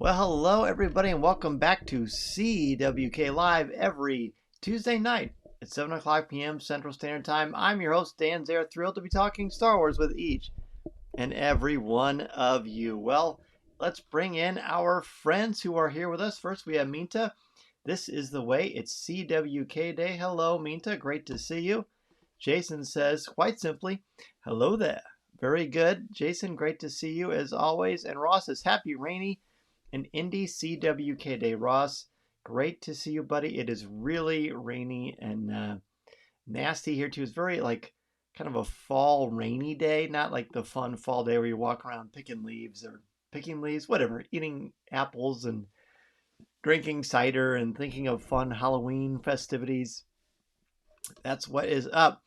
Well, hello everybody, and welcome back to CWK Live every Tuesday night at 7 o'clock p.m. Central Standard Time. I'm your host, Dan Zare, thrilled to be talking Star Wars with each and every one of you. Well, let's bring in our friends who are here with us. First, we have Minta. This is the way. It's CWK Day. Hello, Minta. Great to see you. Jason says, quite simply, hello there. Very good. Jason, great to see you as always. And Ross says, happy rainy and Indy CWK Day. Ross, great to see you, buddy. It is really rainy and nasty here too. It's very kind of a fall rainy day, not like the fun fall day where you walk around picking leaves, whatever, eating apples and drinking cider and thinking of fun Halloween festivities. That's what is up.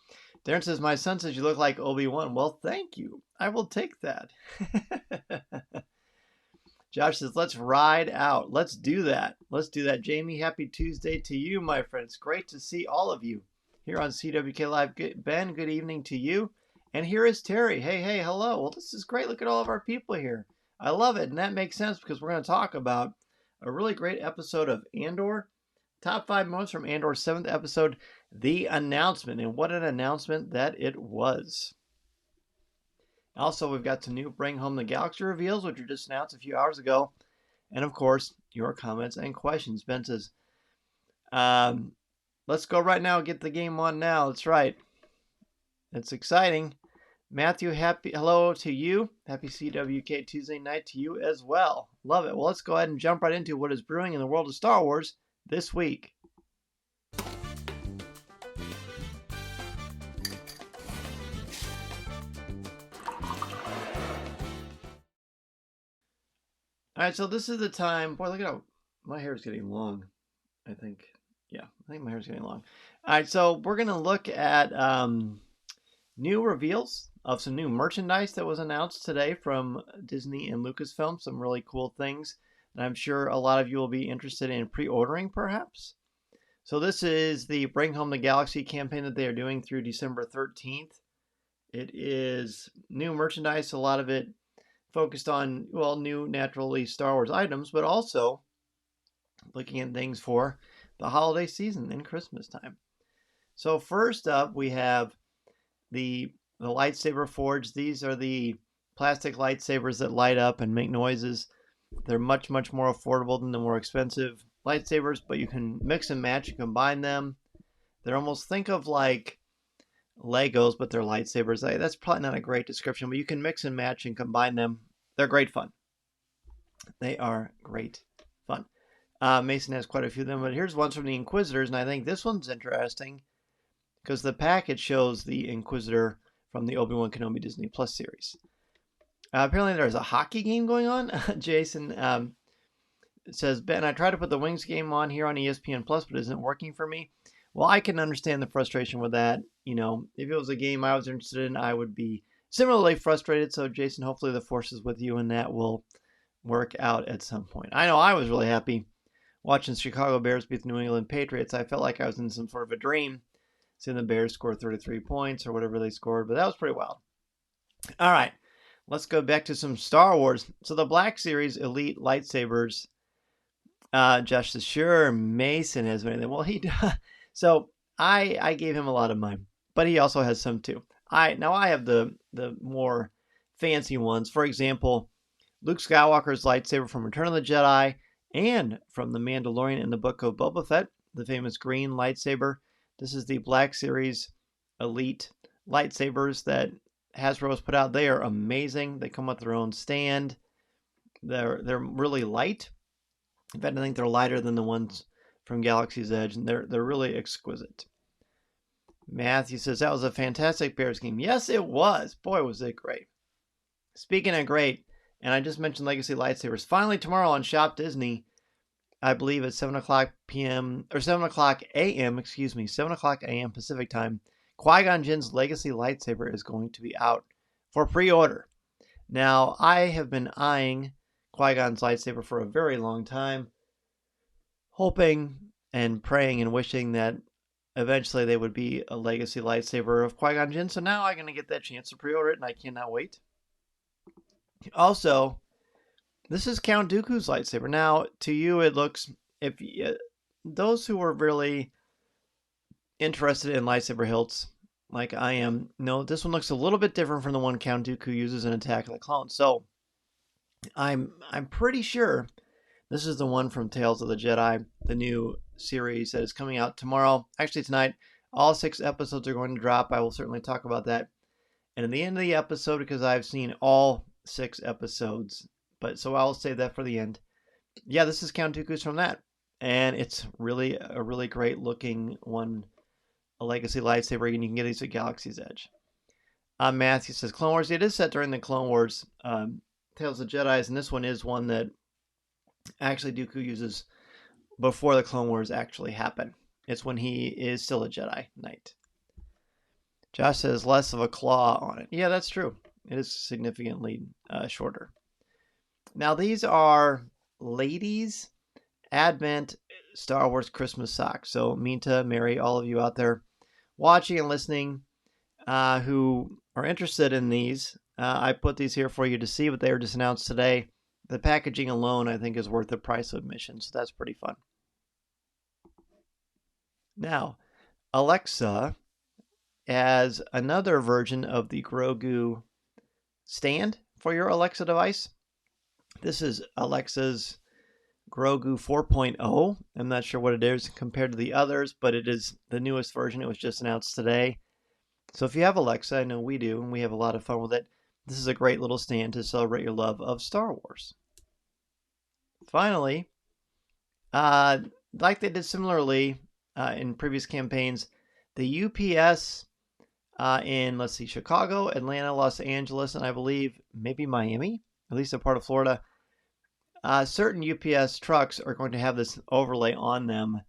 Darren says, my son says you look like Obi-Wan. Well, thank you. I will take that. Josh says, let's ride out. Let's do that. Jamie, happy Tuesday to you, my friends. Great to see all of you here on CWK Live. Ben, good evening to you. And here is Terry. Hey, hello. Well, this is great. Look at all of our people here. I love it. And that makes sense because we're going to talk about a really great episode of Andor. Top 5 moments from Andor's 7th episode, The Announcement. And what an announcement that it was. Also, we've got some new Bring Home the Galaxy reveals, which were just announced a few hours ago. And, of course, your comments and questions. Ben says, let's go right now. Get the game on now. That's right. It's exciting. Matthew, hello to you. Happy CWK Tuesday night to you as well. Love it. Well, let's go ahead and jump right into what is brewing in the world of Star Wars this week. All right, so this is the time. Boy, look at how my hair is getting long. I think my hair is getting long. All right, so we're going to look at new reveals of some new merchandise that was announced today from Disney and Lucasfilm. Some really cool things that I'm sure a lot of you will be interested in pre-ordering, perhaps. So this is the Bring Home the Galaxy campaign that they are doing through December 13th. It is new merchandise, a lot of it focused on, well, new, naturally Star Wars items, but also looking at things for the holiday season and Christmas time. So first up, we have the lightsaber forge. These are the plastic lightsabers that light up and make noises. They're much, much more affordable than the more expensive lightsabers, but you can mix and match and combine them. They're almost, think of like Legos, but they're lightsabers. That's probably not a great description, but you can mix and match and combine them. They're great fun. They are great fun. Mason has quite a few of them, but here's ones from the Inquisitors, and I think this one's interesting because the package shows the Inquisitor from the Obi-Wan Kenobi Disney Plus series. Apparently there's a hockey game going on. Jason says, Ben, I tried to put the Wings game on here on ESPN Plus, but it isn't working for me. Well, I can understand the frustration with that. You know, if it was a game I was interested in, I would be similarly frustrated. So, Jason, hopefully the force is with you and that will work out at some point. I know I was really happy watching Chicago Bears beat the New England Patriots. I felt like I was in some sort of a dream, seeing the Bears score 33 points or whatever they scored, but that was pretty wild. All right, let's go back to some Star Wars. So the Black Series Elite lightsabers, Josh says, sure, Mason has many of them. Well, he does. So I gave him a lot of mine, but he also has some too. I have the more fancy ones. For example, Luke Skywalker's lightsaber from Return of the Jedi and from The Mandalorian in the Book of Boba Fett, the famous green lightsaber. This is the Black Series Elite lightsabers that Hasbro has put out. They are amazing. They come with their own stand. They're really light. In fact, I think they're lighter than the ones from Galaxy's Edge, and they're really exquisite. Matthew says, that was a fantastic Bears game. Yes, it was. Boy, was it great. Speaking of great, and I just mentioned Legacy lightsabers, finally tomorrow on Shop Disney, I believe at 7 o'clock p.m., or 7 o'clock a.m., 7 o'clock a.m. Pacific time, Qui-Gon Jinn's Legacy lightsaber is going to be out for pre-order. Now, I have been eyeing Qui-Gon's lightsaber for a very long time, hoping and praying and wishing that eventually they would be a Legacy lightsaber of Qui-Gon Jinn. So now I'm going to get that chance to pre-order it, and I cannot wait. Also, This is Count Dooku's lightsaber. Now, to you, it looks, if those who are really interested in lightsaber hilts, like I am, no, this one looks a little bit different from the one Count Dooku uses in Attack of the Clones. So I'm pretty sure this is the one from Tales of the Jedi, the new series that is coming out tomorrow. Actually, tonight. All 6 episodes are going to drop. I will certainly talk about that. And at the end of the episode, because I've seen all 6 episodes, but so I'll save that for the end. Yeah, this is Count Dooku's from that. And it's really a really great looking one, a legacy lightsaber, and you can get these at Galaxy's Edge. Matthew says, Clone Wars, it is set during the Clone Wars Tales of the Jedi, and this one is one that actually Dooku uses before the Clone Wars actually happen. It's when he is still a Jedi Knight. Josh says less of a claw on it. Yeah, that's true. It is significantly shorter. Now, these are ladies' Advent Star Wars Christmas socks. So, Minta, Mary, all of you out there watching and listening who are interested in these, I put these here for you to see, but they were just announced today. The packaging alone, I think, is worth the price of admission, so that's pretty fun. Now, Alexa has another version of the Grogu stand for your Alexa device. This is Alexa's Grogu 4.0. I'm not sure what it is compared to the others, but it is the newest version. It was just announced today. So if you have Alexa, I know we do, and we have a lot of fun with it, this is a great little stand to celebrate your love of Star Wars. Finally, like they did similarly in previous campaigns, the UPS in, let's see, Chicago, Atlanta, Los Angeles, and I believe maybe Miami, at least a part of Florida, certain UPS trucks are going to have this overlay on them,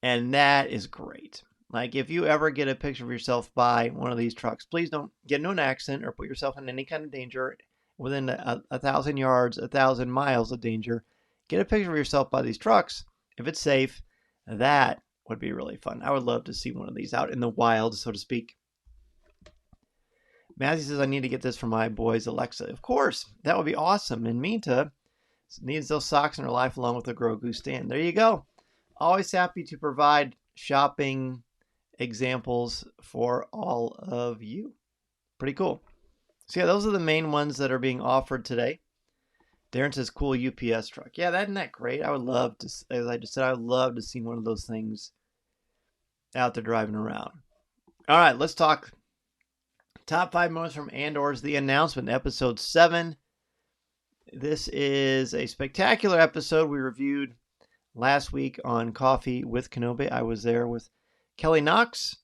and that is great. Like, if you ever get a picture of yourself by one of these trucks, please don't get into an accident or put yourself in any kind of danger within 1,000 yards, 1,000 miles of danger. Get a picture of yourself by these trucks. If it's safe, that would be really fun. I would love to see one of these out in the wild, so to speak. Matthew says, I need to get this for my boys, Alexa. Of course, that would be awesome. And Minta needs those socks in her life along with the Grogu stand. There you go. Always happy to provide shopping examples for all of you. Pretty cool. So yeah, those are the main ones that are being offered today. Darren says, cool UPS truck. Yeah, isn't that great? I would love to, as I just said, I would love to see one of those things out there driving around. All right, let's talk top 5 moments from Andor's The Announcement, episode 7. This is a spectacular episode we reviewed last week on Coffee with Kenobi. I was there with Kelly Knox,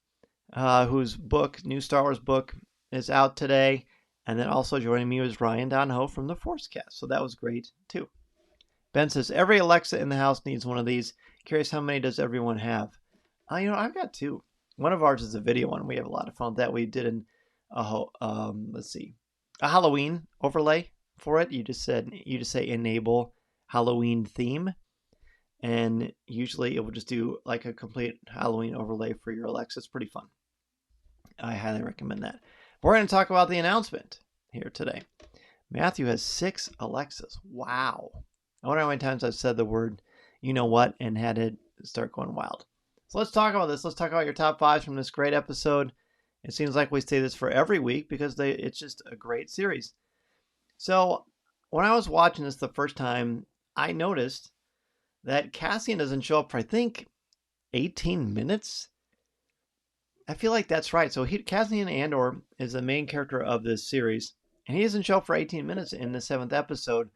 whose book, new Star Wars book, is out today. And then also joining me was Ryan Donahoe from the Forcecast. So that was great, too. Ben says, every Alexa in the house needs one of these. Curious, how many does everyone have? I've got 2. One of ours is a video one. We have a lot of fun with that. We did let's see, a Halloween overlay for it. You just say enable Halloween theme. And usually it will just do like a complete Halloween overlay for your Alexa. It's pretty fun. I highly recommend that. We're going to talk about the announcement here today. Matthew has 6 Alexas. Wow. I wonder how many times I've said the word, you know what, and had it start going wild. So let's talk about this. Let's talk about your top 5s from this great episode. It seems like we say this for every week because it's just a great series. So when I was watching this the first time, I noticed that Cassian doesn't show up for, I think, 18 minutes. I feel like that's right. So Cassian Andor is the main character of this series, and he doesn't show up for 18 minutes in the 7th episode,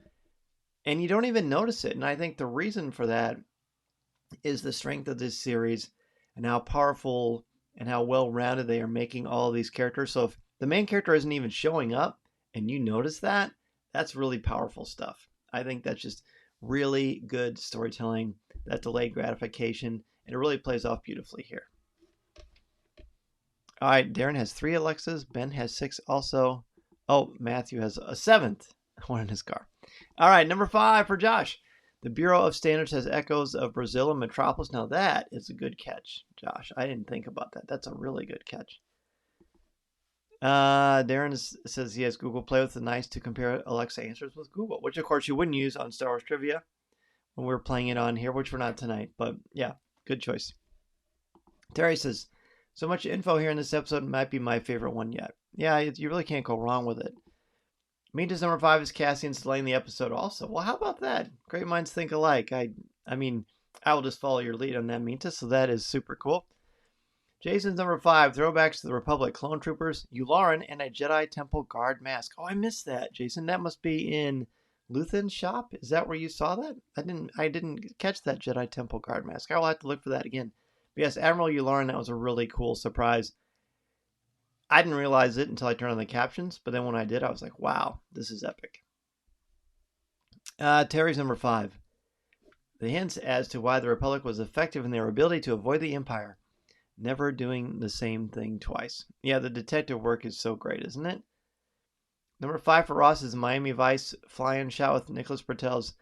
and you don't even notice it. And I think the reason for that is the strength of this series and how powerful and how well-rounded they are making all of these characters. So if the main character isn't even showing up and you notice that, that's really powerful stuff. I think that's just really good storytelling, that delayed gratification, and it really plays off beautifully here. All right, Darren has 3 Alexas. Ben has 6 also. Oh, Matthew has a 7th one in his car. All right, number 5 for Josh. The Bureau of Standards has echoes of Brazil and Metropolis. Now that is a good catch, Josh. I didn't think about that. That's a really good catch. Darren says he has Google Play with the nice to compare Alexa answers with Google, which of course you wouldn't use on Star Wars Trivia when we're playing it on here, which we're not tonight. But yeah, good choice. Terry says, so much info here in this episode, might be my favorite one yet. Yeah, you really can't go wrong with it. Minta's number 5 is Cassian slaying the episode also. Well, how about that? Great minds think alike. I mean, I will just follow your lead on that, Minta, so that is super cool. Jason's number 5, throwbacks to the Republic, clone troopers, Yularen, and a Jedi Temple guard mask. Oh, I missed that, Jason. That must be in Luthen's shop. Is that where you saw that? I didn't catch that Jedi Temple guard mask. I will have to look for that again. But yes, Admiral Yularen, that was a really cool surprise. I didn't realize it until I turned on the captions, but then when I did, I was like, wow, this is epic. Terry's number 5. The hints as to why the Republic was effective in their ability to avoid the Empire. Never doing the same thing twice. Yeah, the detective work is so great, isn't it? Number 5 for Ross is Miami Vice fly-in shot with Nicholas Bertel's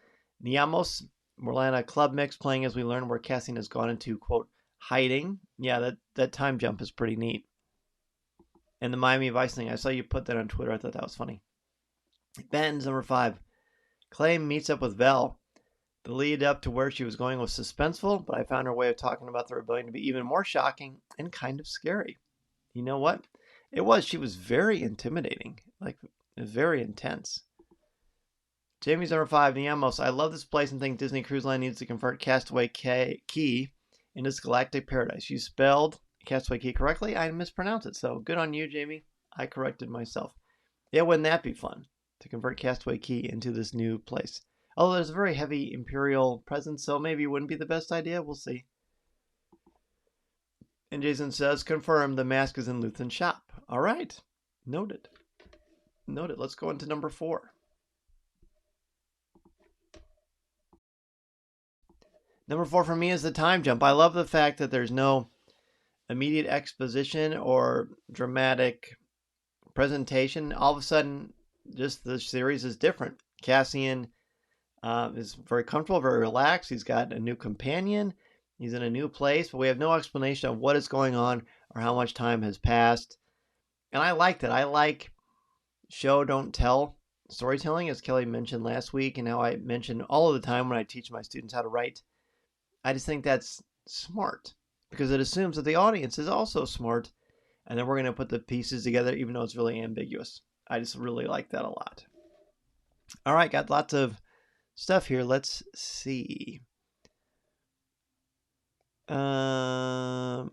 Niamos Morlana club mix playing as we learn where Cassian has gone into, quote, hiding. Yeah, that time jump is pretty neat. And the Miami Vice thing, I saw you put that on Twitter. I thought that was funny. Ben's number 5. Clay meets up with Vel. The lead up to where she was going was suspenseful, but I found her way of talking about the rebellion to be even more shocking and kind of scary. You know what? It was. She was very intimidating. Like, very intense. Jamie's number 5, Niamos. I love this place and think Disney Cruise Line needs to convert Castaway Key into this galactic paradise. You spelled Castaway Key correctly. I mispronounced it, so good on you, Jamie. I corrected myself. Yeah, wouldn't that be fun to convert Castaway Key into this new place? Although there's a very heavy Imperial presence, so maybe it wouldn't be the best idea. We'll see. And Jason says, confirm the mask is in Luthen's shop. All right. Noted. Noted. Let's go into number 4. Number 4 for me is the time jump. I love the fact that there's no immediate exposition or dramatic presentation. All of a sudden, just the series is different. Cassian is very comfortable, very relaxed. He's got a new companion. He's in a new place, but we have no explanation of what is going on or how much time has passed. And I like that. I like show, don't tell storytelling, as Kelly mentioned last week, and how I mention all of the time when I teach my students how to write. I just think that's smart because it assumes that the audience is also smart, and then we're going to put the pieces together even though it's really ambiguous. I just really like that a lot. All right, got lots of stuff here. Let's see. And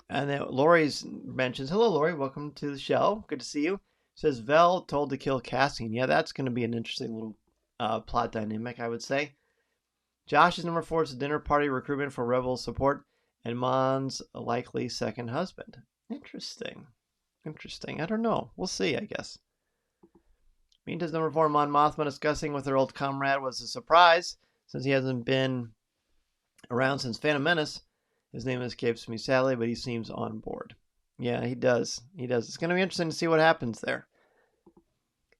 then Lori's mentions, hello, Lori. Welcome to the show. Good to see you. Says Vel told to kill Cassian. Yeah, that's going to be an interesting little plot dynamic, I would say. Josh's number 4 is a dinner party recruitment for Rebel support and Mon's likely second husband. Interesting. I don't know. We'll see, I guess. Minta's number 4, Mon Mothma discussing with her old comrade was a surprise since he hasn't been around since Phantom Menace. His name escapes me sadly, but he seems on board. Yeah, he does. It's going to be interesting to see what happens there.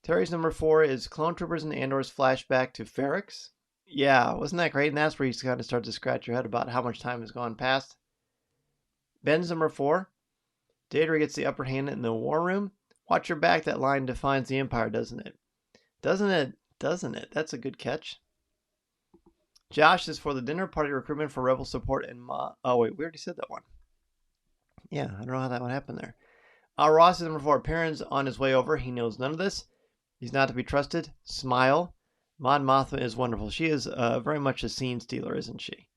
Terry's number 4 is Clone Troopers and Andor's flashback to Ferrix. Yeah, wasn't that great? And that's where you kind of start to scratch your head about how much time has gone past. Ben's number 4. Daedra gets the upper hand in the war room. Watch your back, that line defines the Empire, doesn't it? Doesn't it? That's a good catch. Josh is for the dinner party recruitment for Rebel support and oh wait, we already said that one. Yeah, I don't know how that one happened there. Ross is number 4. Perrin's on his way over. He knows none of this. He's not to be trusted. Smile. Mon Mothma is wonderful. She is very much a scene stealer, isn't she?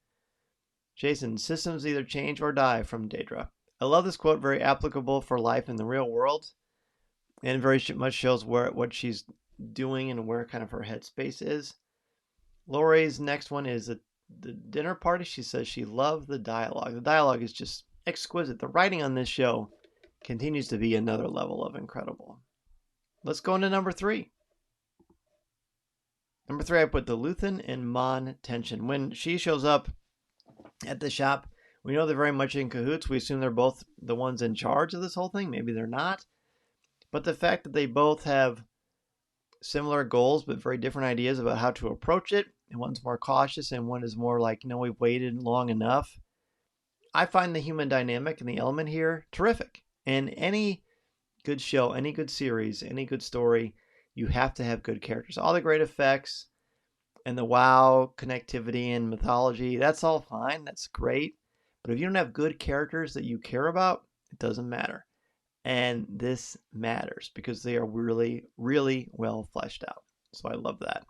Jason, systems either change or die from Daedra. I love this quote, very applicable for life in the real world, and very much shows what she's doing and where kind of her headspace is. Lori's next one is the dinner party. She says she loved the dialogue. The dialogue is just exquisite. The writing on this show continues to be another level of incredible. Let's go into number 3. Number 3, I put the Luthen and Mon tension. When she shows up at the shop, we know they're very much in cahoots. We assume they're both the ones in charge of this whole thing. Maybe they're not. But the fact that they both have similar goals but very different ideas about how to approach it, and one's more cautious and one is more like, we've waited long enough. I find the human dynamic and the element here terrific. And any good show, any good series, any good story, you have to have good characters. All the great effects and the wow connectivity and mythology, that's all fine. That's great. But if you don't have good characters that you care about, it doesn't matter. And this matters because they are really, really well fleshed out. So I love that.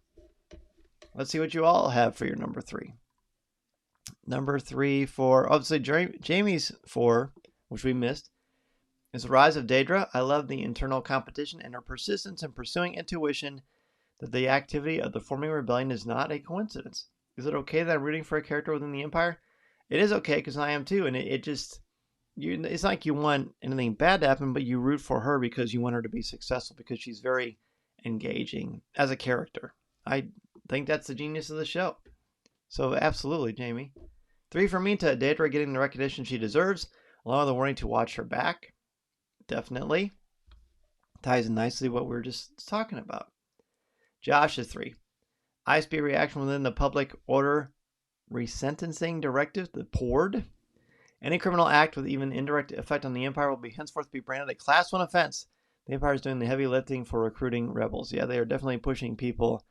Let's see what you all have for your number 3. Number 3 for, obviously, Jamie's 4, which we missed, is the Rise of Daedra. I love the internal competition and her persistence in pursuing intuition that the activity of the forming rebellion is not a coincidence. Is it okay that I'm rooting for a character within the Empire? It is okay because I am too, and it just, it's not like you want anything bad to happen, but you root for her because you want her to be successful because she's very engaging as a character. I think that's the genius of the show. So absolutely, Jamie. 3 for Minta, Daedra getting the recognition she deserves, along with the warning to watch her back. Definitely. Ties in nicely what we were just talking about. Josh is 3. ISB reaction within the public order resentencing directive, the PORD. Any criminal act with even indirect effect on the Empire will be henceforth be branded a Class 1 offense. The Empire is doing the heavy lifting for recruiting rebels. Yeah, they are definitely pushing people.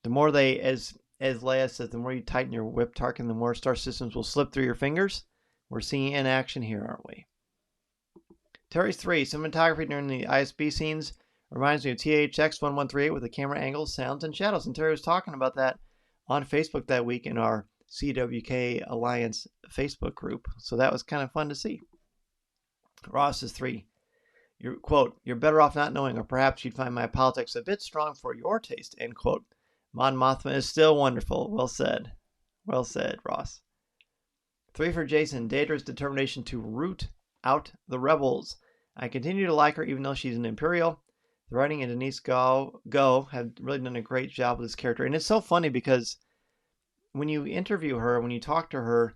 The more they, as Leia says, the more you tighten your whip, Tarkin, the more star systems will slip through your fingers. We're seeing it in action here, aren't we? Terry's 3. Cinematography during the ISB scenes reminds me of THX 1138 with the camera angles, sounds, and shadows. And Terry was talking about that on Facebook that week in our CWK Alliance Facebook group. So that was kind of fun to see. Ross is 3. Quote, you're better off not knowing, or perhaps you'd find my politics a bit strong for your taste, end quote. Mon Mothma is still wonderful. Well said. Well said, Ross. 3 for Jason. Daedra's determination to root out the rebels. I continue to like her even though she's an Imperial. The writing and Denise Go have really done a great job with this character. And it's so funny because when you interview her, when you talk to her,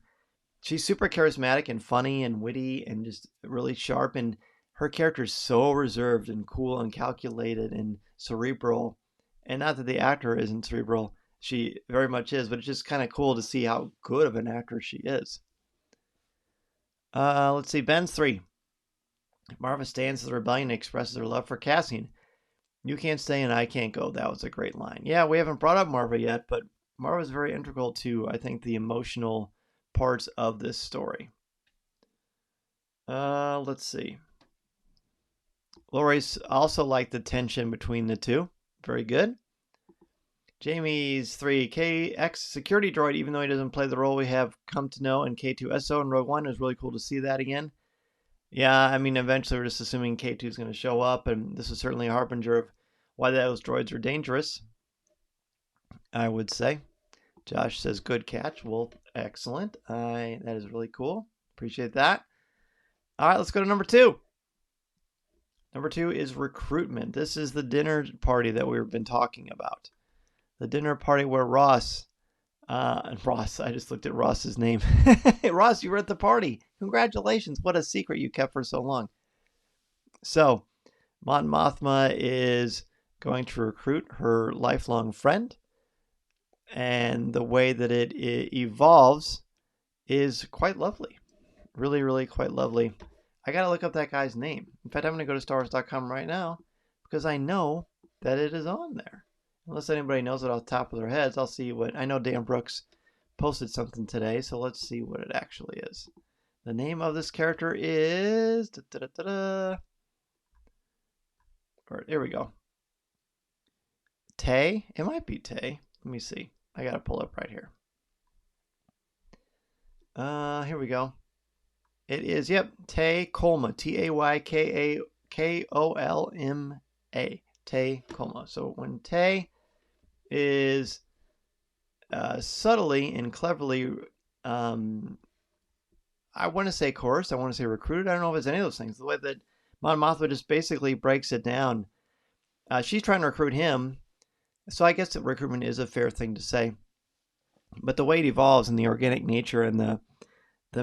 she's super charismatic and funny and witty and just really sharp. And her character is so reserved and cool and calculated and cerebral. And not that the actor isn't cerebral. She very much is, but it's just kind of cool to see how good of an actor she is. Let's see. Ben's 3. Marva stands as the rebellion and expresses her love for Cassian. You can't stay and I can't go. That was a great line. Yeah, we haven't brought up Marva yet, but Marva is very integral to, I think, the emotional parts of this story. Let's see. Lori's also liked the tension between the two. Very good. Jamie's 3. KX security droid, even though he doesn't play the role we have come to know in K2SO and Rogue One, it was really cool to see that again. Yeah, I mean, eventually we're just assuming K2 is going to show up, and this is certainly a harbinger of why those droids are dangerous, I would say. Josh says, good catch. Well, excellent. That is really cool. Appreciate that. All right, let's go to number 2. Number 2 is recruitment. This is the dinner party that we've been talking about. The dinner party where Ross, I just looked at Ross's name. Ross, you were at the party. Congratulations. What a secret you kept for so long. So, Mon Mothma is going to recruit her lifelong friend. And the way that it evolves is quite lovely. Really, really quite lovely. I got to look up that guy's name. In fact, I'm going to go to StarWars.com right now because I know that it is on there. Unless anybody knows it off the top of their heads, I'll see what... I know Dan Brooks posted something today, so let's see what it actually is. The name of this character is... Here we go. Tay? It might be Tay. Let me see. I got to pull up right here. Here we go. It is, yep, Tay Kolma. Taykolma. Tay Kolma. So when Tay is subtly and cleverly, I want to say coerced, I want to say recruited. I don't know if it's any of those things. The way that Mon Mothma just basically breaks it down. She's trying to recruit him. So I guess that recruitment is a fair thing to say. But the way it evolves and the organic nature and the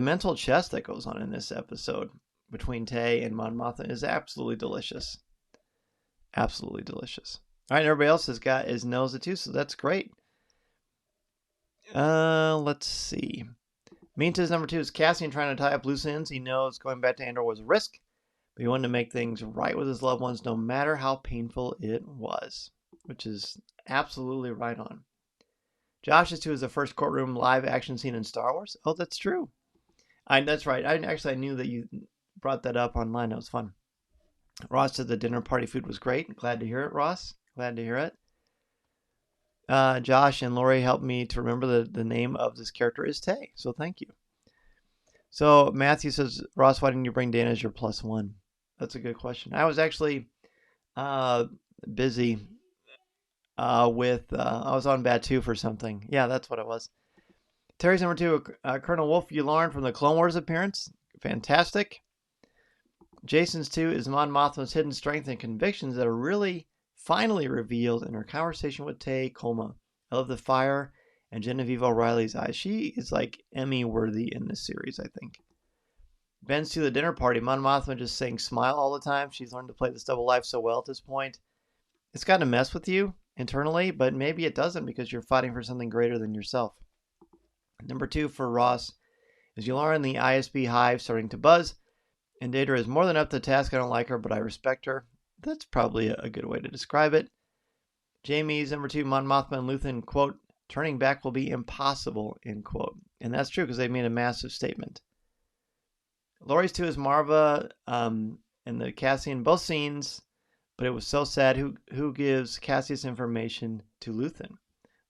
mental chess that goes on in this episode between Tay and Mon Mothma is absolutely delicious. Absolutely delicious. All right, everybody else knows it too, so that's great. Let's see. Minta's number 2 is Cassian trying to tie up loose ends. He knows going back to Andor was a risk, But he wanted to make things right with his loved ones no matter how painful it was, which is absolutely right on. Josh's 2 is the first courtroom live action scene in Star Wars. Oh, that's true. That's right. I knew that you brought that up online. That was fun. Ross said the dinner party food was great. Glad to hear it, Ross. Glad to hear it. Josh and Lori helped me to remember the name of this character is Tay. So thank you. So Matthew says, Ross, why didn't you bring Dana as your +1? That's a good question. I was actually busy I was on Batu for something. Yeah, that's what it was. Terry's number 2, Colonel Wolf Yularen from the Clone Wars appearance. Fantastic. Jason's 2 is Mon Mothma's hidden strength and convictions that are really finally revealed in her conversation with Tay Koma. I love the fire and Genevieve O'Reilly's eyes. She is like Emmy worthy in this series, I think. Ben's 2, the dinner party. Mon Mothma just saying smile all the time. She's learned to play this double life so well at this point. It's got to mess with you internally, but maybe it doesn't because you're fighting for something greater than yourself. Number 2 for Ross is Yularen the ISB hive starting to buzz, and Daedra is more than up to the task. I don't like her, but I respect her. That's probably a good way to describe it. Jamie's number 2, Mon Mothma and Luthen, quote, turning back will be impossible, end quote. And that's true because they made a massive statement. Lori's 2 is Marva and the Cassian, both scenes, but it was so sad. Who gives Cassius information to Luthen?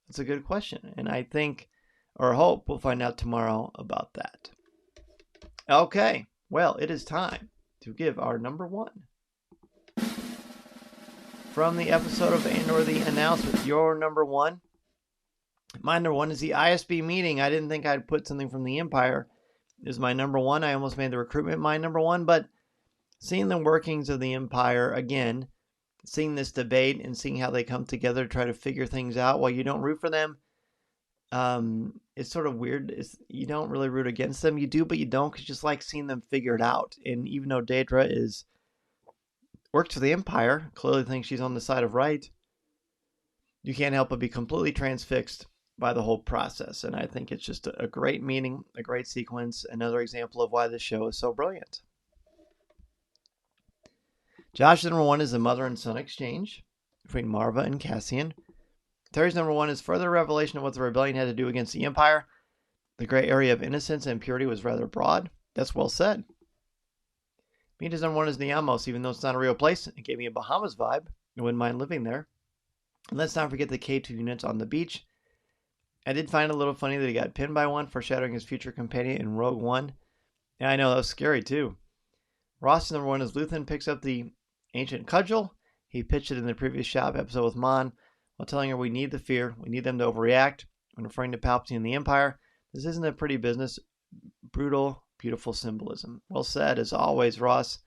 That's a good question. And I think, or hope, we'll find out tomorrow about that. Okay, well, it is time to give our number 1. From the episode of Andor, the announcement, your number 1. My number 1 is the ISB meeting. I didn't think I'd put something from the Empire as my number 1. I almost made the recruitment my number 1, but seeing the workings of the Empire again, seeing this debate and seeing how they come together to try to figure things out while you don't root for them, it's sort of weird. You don't really root against them. You do, but you don't, because you just like seeing them figure it out. And even though Daedra works for the Empire, clearly thinks she's on the side of right, you can't help but be completely transfixed by the whole process. And I think it's just a great meeting, a great sequence, another example of why this show is so brilliant. Josh's number 1 is the mother and son exchange between Marva and Cassian. Terry's number 1 is further revelation of what the rebellion had to do against the Empire. The gray area of innocence and purity was rather broad. That's well said. Mita's number 1 is Niamos, even though it's not a real place. It gave me a Bahamas vibe. I wouldn't mind living there. And let's not forget the K2 units on the beach. I did find it a little funny that he got pinned by one, foreshadowing his future companion in Rogue One. Yeah, I know, that was scary too. Ross's number 1 is Luthen picks up the ancient cudgel. He pitched it in the previous shop episode with Mon while telling her we need the fear. We need them to overreact. When referring to Palpatine and the Empire, this isn't a pretty business. Brutal, beautiful symbolism. Well said, as always, Ross.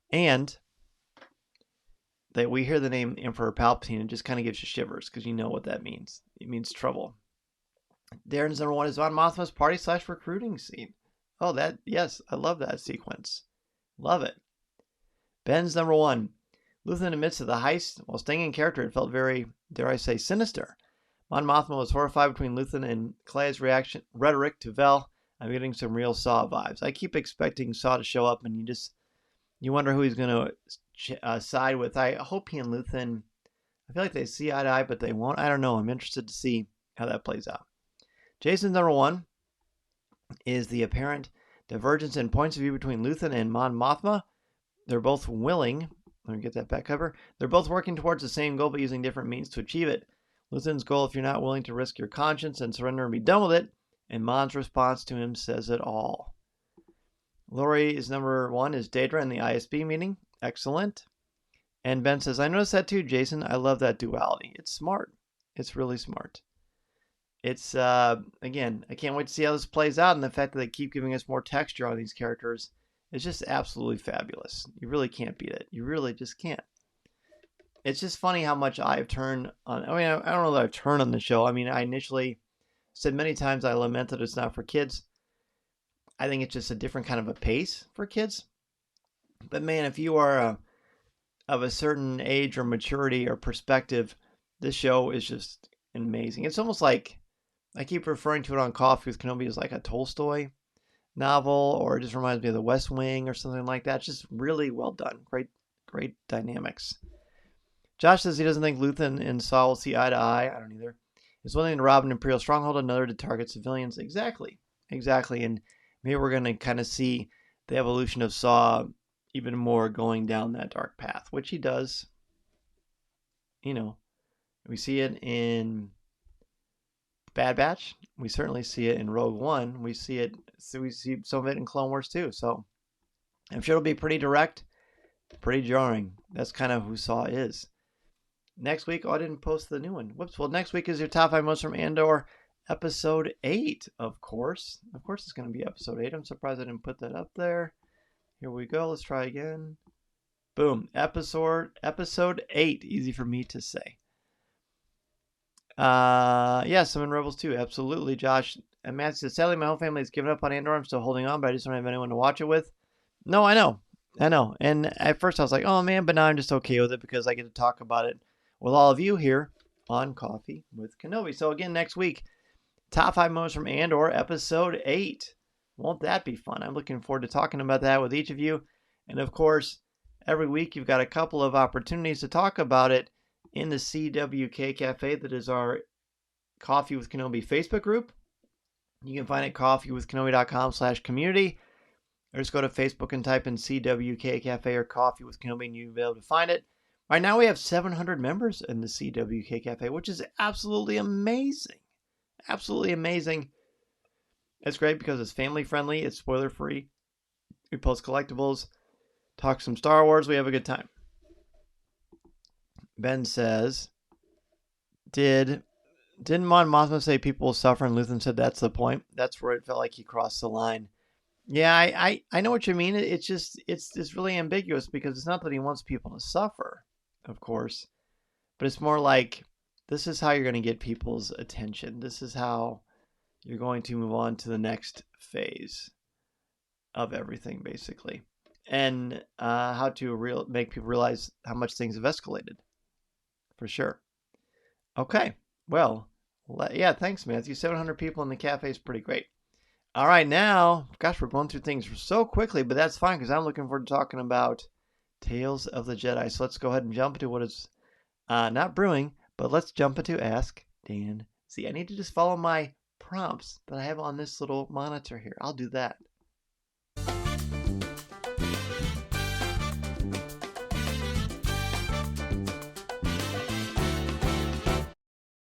And that we hear the name Emperor Palpatine, it just kind of gives you shivers because you know what that means. It means trouble. Darren's number 1 is Mon Mothma's party/recruiting scene. Oh, yes, I love that sequence. Love it. Ben's number 1. Luthen admits to the heist. While staying in character, it felt very, dare I say, sinister. Mon Mothma was horrified between Luthen and Cleia's rhetoric to Vel. I'm getting some real Saw vibes. I keep expecting Saw to show up, and you wonder who he's going to side with. I hope he and Luthen, I feel like they see eye to eye, but they won't. I don't know. I'm interested to see how that plays out. Jason's number 1 is the apparent divergence in points of view between Luthen and Mon Mothma. They're both willing. Let me get that back cover. They're both working towards the same goal, but using different means to achieve it. Luthen's goal, if you're not willing to risk your conscience and surrender and be done with it, and Mon's response to him says it all. Lori's number 1 is Daedra in the ISB meeting. Excellent. And Ben says, I noticed that too, Jason. I love that duality. It's smart. It's really smart. It's, again, I can't wait to see how this plays out, and the fact that they keep giving us more texture on these characters is just absolutely fabulous. You really can't beat it. You really just can't. It's just funny how much I've turned on. I mean, I don't know that I've turned on the show. I mean, I initially said many times I lament that it's not for kids. I think it's just a different kind of a pace for kids. But man, if you are of a certain age or maturity or perspective, this show is just amazing. It's almost like, I keep referring to it on Coffee with Kenobi as like a Tolstoy. novel, or it just reminds me of The West Wing or something like that. It's just really well done. Great dynamics. Josh says he doesn't think Luthen and Saw will see eye to eye. I don't either. It's one thing to rob an Imperial stronghold, another to target civilians. Exactly. And maybe we're going to kind of see the evolution of Saw even more going down that dark path, which he does. You know, we see it in Bad Batch. We certainly see it in Rogue One. We see some of it in Clone Wars too. So I'm sure it'll be pretty direct, pretty jarring. That's kind of who Saw is. Next week, I didn't post the new one. Whoops. Well, next week is your top 5 moments from Andor, episode 8, of course. Of course, it's going to be episode 8. I'm surprised I didn't put that up there. Here we go. Let's try again. Boom. Episode 8. Easy for me to say. Yeah, Summon Rebels too. Absolutely, Josh. And Matt says, sadly, my whole family has given up on Andor. I'm still holding on, but I just don't have anyone to watch it with. No, I know. And at first I was like, oh man, but now I'm just okay with it because I get to talk about it with all of you here on Coffee with Kenobi. So again, next week, top 5 moments from Andor, episode 8. Won't that be fun? I'm looking forward to talking about that with each of you. And of course, every week you've got a couple of opportunities to talk about it in the CWK Cafe. That is our Coffee with Kenobi Facebook group. You can find it at coffeewithkenobi.com/community. Or just go to Facebook and type in CWK Cafe or Coffee with Kenobi and you'll be able to find it. Right now we have 700 members in the CWK Cafe, which is absolutely amazing. Absolutely amazing. It's great because it's family friendly, it's spoiler free. We post collectibles, talk some Star Wars, we have a good time. Ben says, didn't Mon Mothma say people will suffer and Luthen said that's the point? That's where it felt like he crossed the line. Yeah, I know what you mean. It's really ambiguous because it's not that he wants people to suffer, of course, but it's more like this is how you're going to get people's attention. This is how you're going to move on to the next phase of everything, basically, and how to make people realize how much things have escalated, for sure. Okay, well, yeah, thanks, Matthew. 700 people in the cafe is pretty great. All right, now, gosh, we're going through things so quickly, but that's fine because I'm looking forward to talking about Tales of the Jedi. So let's go ahead and jump into what is not brewing, but let's jump into Ask Dan. See, I need to just follow my prompts that I have on this little monitor here. I'll do that.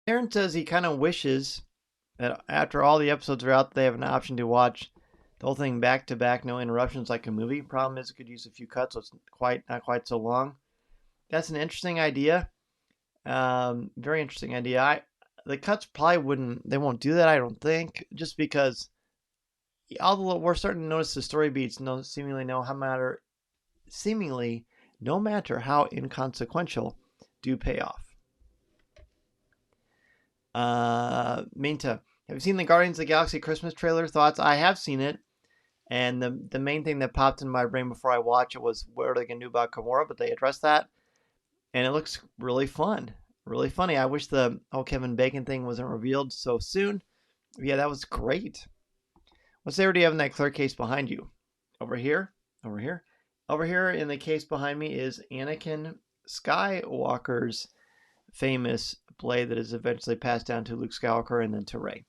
Aaron says he kind of wishes that after all the episodes are out, they have an option to watch the whole thing back to back, no interruptions like a movie. Problem is, it could use a few cuts, so it's not quite so long. That's an interesting idea. Very interesting idea. The cuts probably won't do that, I don't think, just because we're starting to notice the story beats seemingly no matter how inconsequential do pay off. Minta, have you seen the Guardians of the Galaxy Christmas trailer? Thoughts? I have seen it, and the main thing that popped in my brain before I watched it was what are they going to do about Gamora, but they addressed that, and it looks really fun, really funny. I wish the whole Kevin Bacon thing wasn't revealed so soon. Yeah, that was great. What flavor do you have in that clear case behind you? Over here in the case behind me is Anakin Skywalker's famous blade that is eventually passed down to Luke Skywalker and then to Rey.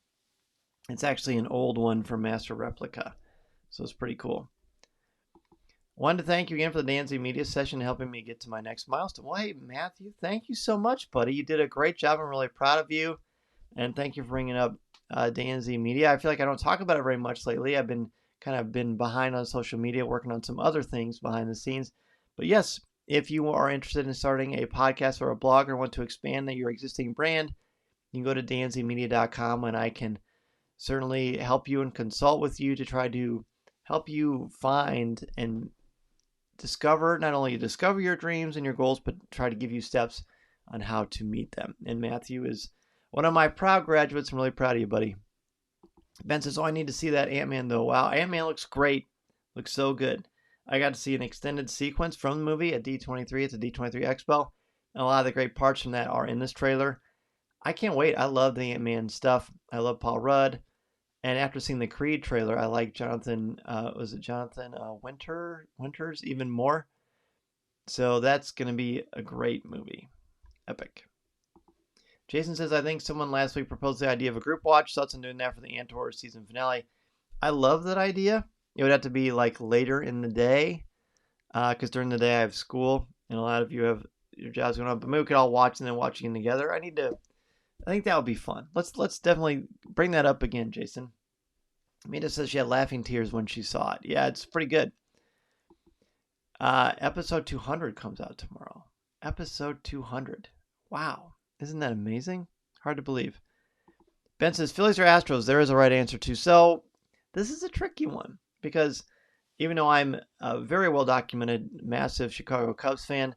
It's actually an old one from Master Replica, so it's pretty cool. Wanted to thank you again for the Danzy Media session helping me get to my next milestone. Well, hey, Matthew, thank you so much, buddy. You did a great job. I'm really proud of you, and thank you for bringing up Danzy Media. I feel like I don't talk about it very much lately. I've been behind on social media, working on some other things behind the scenes. But yes, if you are interested in starting a podcast or a blog or want to expand your existing brand, you can go to danzymedia.com and I can certainly help you and consult with you to try to help you find and not only discover your dreams and your goals, but try to give you steps on how to meet them. And Matthew is one of my proud graduates. I'm really proud of you, buddy. Ben says, I need to see that Ant-Man though. Wow, Ant-Man looks great. Looks so good. I got to see an extended sequence from the movie at D23. It's a D23 Expo. And a lot of the great parts from that are in this trailer. I can't wait. I love the Ant-Man stuff. I love Paul Rudd. And after seeing the Creed trailer, I like Jonathan. Was it Jonathan Winters even more? So that's gonna be a great movie. Epic. Jason says, I think someone last week proposed the idea of a group watch. Thoughts on doing that for the Andor season finale? I love that idea. It would have to be like later in the day, because during the day I have school and a lot of you have your jobs going on. But maybe we could all watch and then watch again together. I think that would be fun. Let's definitely bring that up again, Jason. Mita says she had laughing tears when she saw it. Yeah, it's pretty good. Episode 200 comes out tomorrow. Episode 200. Wow. Isn't that amazing? Hard to believe. Ben says, Phillies or Astros? There is a right answer too. So this is a tricky one because even though I'm a very well-documented, massive Chicago Cubs fan,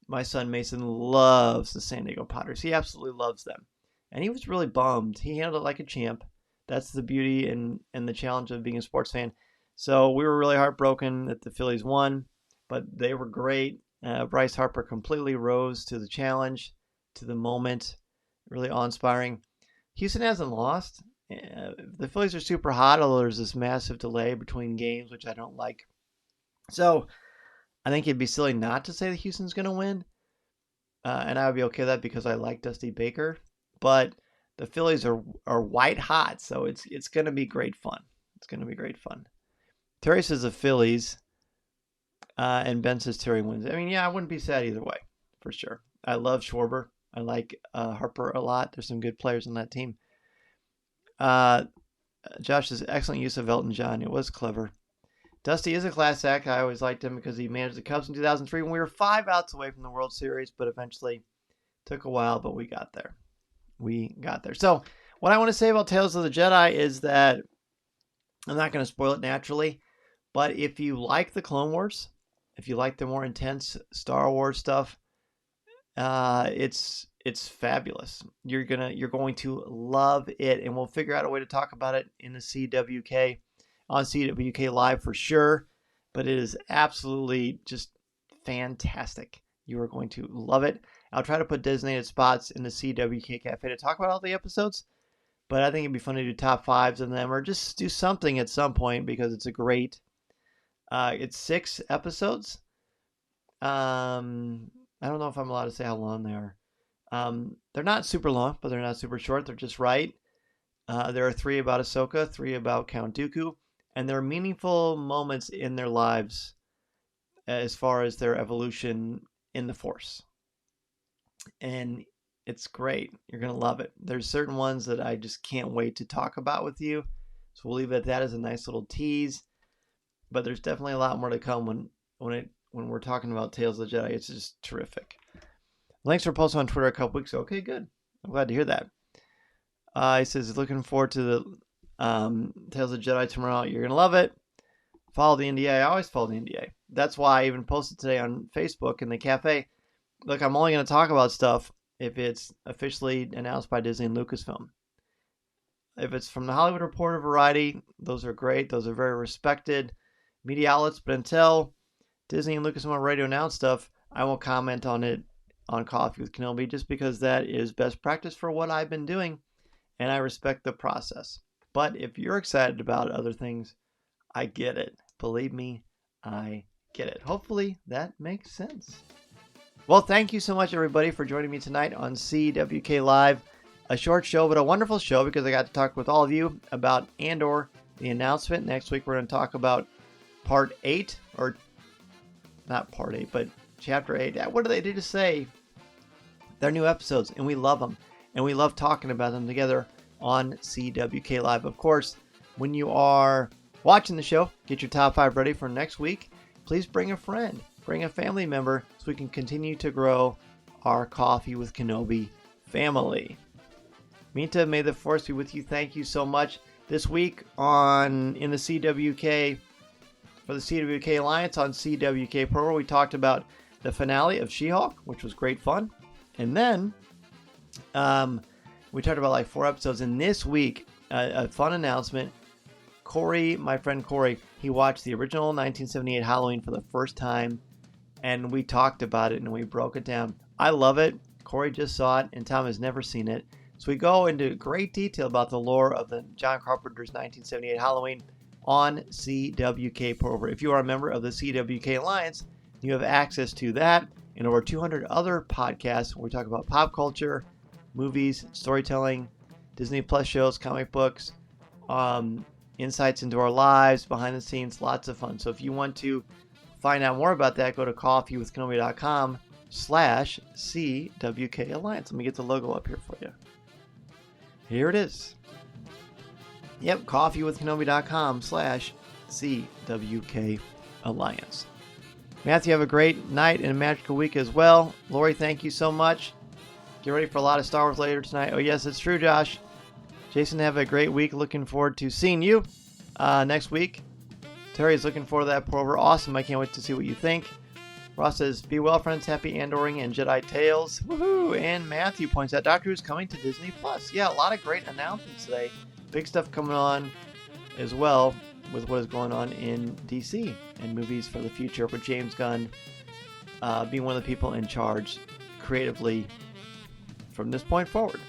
my son Mason loves the San Diego Padres. He absolutely loves them. And he was really bummed. He handled it like a champ. That's the beauty and the challenge of being a sports fan. So we were really heartbroken that the Phillies won, but they were great. Bryce Harper completely rose to the challenge, to the moment. Really awe-inspiring. Houston hasn't lost. The Phillies are super hot, although there's this massive delay between games, which I don't like. So I think it'd be silly not to say that Houston's going to win. And I would be okay with that because I like Dusty Baker. But the Phillies are white hot, so it's going to be great fun. It's going to be great fun. Terry says the Phillies, and Ben says Terry wins. I mean, yeah, I wouldn't be sad either way, for sure. I love Schwarber. I like Harper a lot. There's some good players on that team. Josh says, excellent use of Elton John. It was clever. Dusty is a class act. I always liked him because he managed the Cubs in 2003 when we were 5 outs away from the World Series, but eventually took a while, but we got there. So what I want to say about Tales of the Jedi is that I'm not going to spoil it naturally, but if you like the Clone Wars, if you like the more intense Star Wars stuff, it's fabulous. You're going to love it, and we'll figure out a way to talk about it in the CWK on CWK Live for sure. But it is absolutely just fantastic. You are going to love it. I'll try to put designated spots in the CWK Cafe to talk about all the episodes, but I think it'd be fun to do top 5s of them or just do something at some point because it's a great. It's 6 episodes. I don't know if I'm allowed to say how long they are. They're not super long, but they're not super short. They're just right. There are 3 about Ahsoka, 3 about Count Dooku, and there are meaningful moments in their lives as far as their evolution in the Force. And it's great. You're going to love it. There's certain ones that I just can't wait to talk about with you. So we'll leave it at that as a nice little tease. But there's definitely a lot more to come when we're talking about Tales of the Jedi. It's just terrific. Links were posted on Twitter a couple weeks ago. Okay, good. I'm glad to hear that. He says, looking forward to the Tales of the Jedi tomorrow. You're going to love it. Follow the NDA. I always follow the NDA. That's why I even posted today on Facebook in the cafe. Look, I'm only going to talk about stuff if it's officially announced by Disney and Lucasfilm. If it's from the Hollywood Reporter, Variety, those are great. Those are very respected media outlets. But until Disney and Lucasfilm are ready to announce stuff, I won't comment on it on Coffee with Kenobi just because that is best practice for what I've been doing, and I respect the process. But if you're excited about other things, I get it. Believe me, I get it. Hopefully that makes sense. Well, thank you so much, everybody, for joining me tonight on CWK Live. A short show, but a wonderful show because I got to talk with all of you about Andor, the announcement. Next week, we're going to talk about Part 8, or not Part 8, but Chapter 8. What do they do to say? They're new episodes, and we love them. And we love talking about them together on CWK Live. Of course, when you are watching the show, get your top 5 ready for next week. Please bring a friend. Bring a family member so we can continue to grow our Coffee with Kenobi family. Minta, may the Force be with you. Thank you so much. This week in the CWK, for the CWK Alliance on CWK Pro, we talked about the finale of She-Hulk, which was great fun. And then we talked about like 4 episodes. And this week, a fun announcement. Corey, my friend Corey, he watched the original 1978 Halloween for the first time. And we talked about it and we broke it down. I love it. Corey just saw it and Tom has never seen it. So we go into great detail about the lore of the John Carpenter's 1978 Halloween on CWK Pro. If you are a member of the CWK Alliance, you have access to that and over 200 other podcasts where we talk about pop culture, movies, storytelling, Disney Plus shows, comic books, insights into our lives, behind the scenes, lots of fun. So if you want to find out more about that, go to coffeewithkenobi.com/CWK Alliance. Let me get the logo up here for you. Here it is. Yep, coffeewithkenobi.com/CWK Alliance. Matthew, have a great night and a magical week as well. Lori, thank you so much. Get ready for a lot of Star Wars later tonight. Oh, yes, it's true, Josh. Jason, have a great week. Looking forward to seeing you next week. Terry's looking forward to that pour-over. Awesome. I can't wait to see what you think. Ross says, be well, friends. Happy Andoring and Jedi Tales. Woohoo! And Matthew points out Doctor Who's coming to Disney Plus. Yeah, a lot of great announcements today. Big stuff coming on as well with what is going on in DC and movies for the future, with James Gunn being one of the people in charge creatively from this point forward.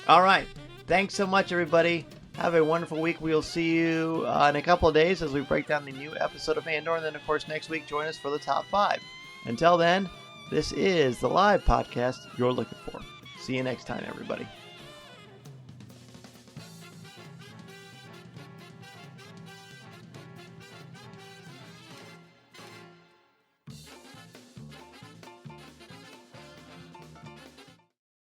All right. Thanks so much, everybody. Have a wonderful week. We'll see you in a couple of days as we break down the new episode of Andor. And then, of course, next week, join us for the top 5. Until then, this is the live podcast you're looking for. See you next time, everybody.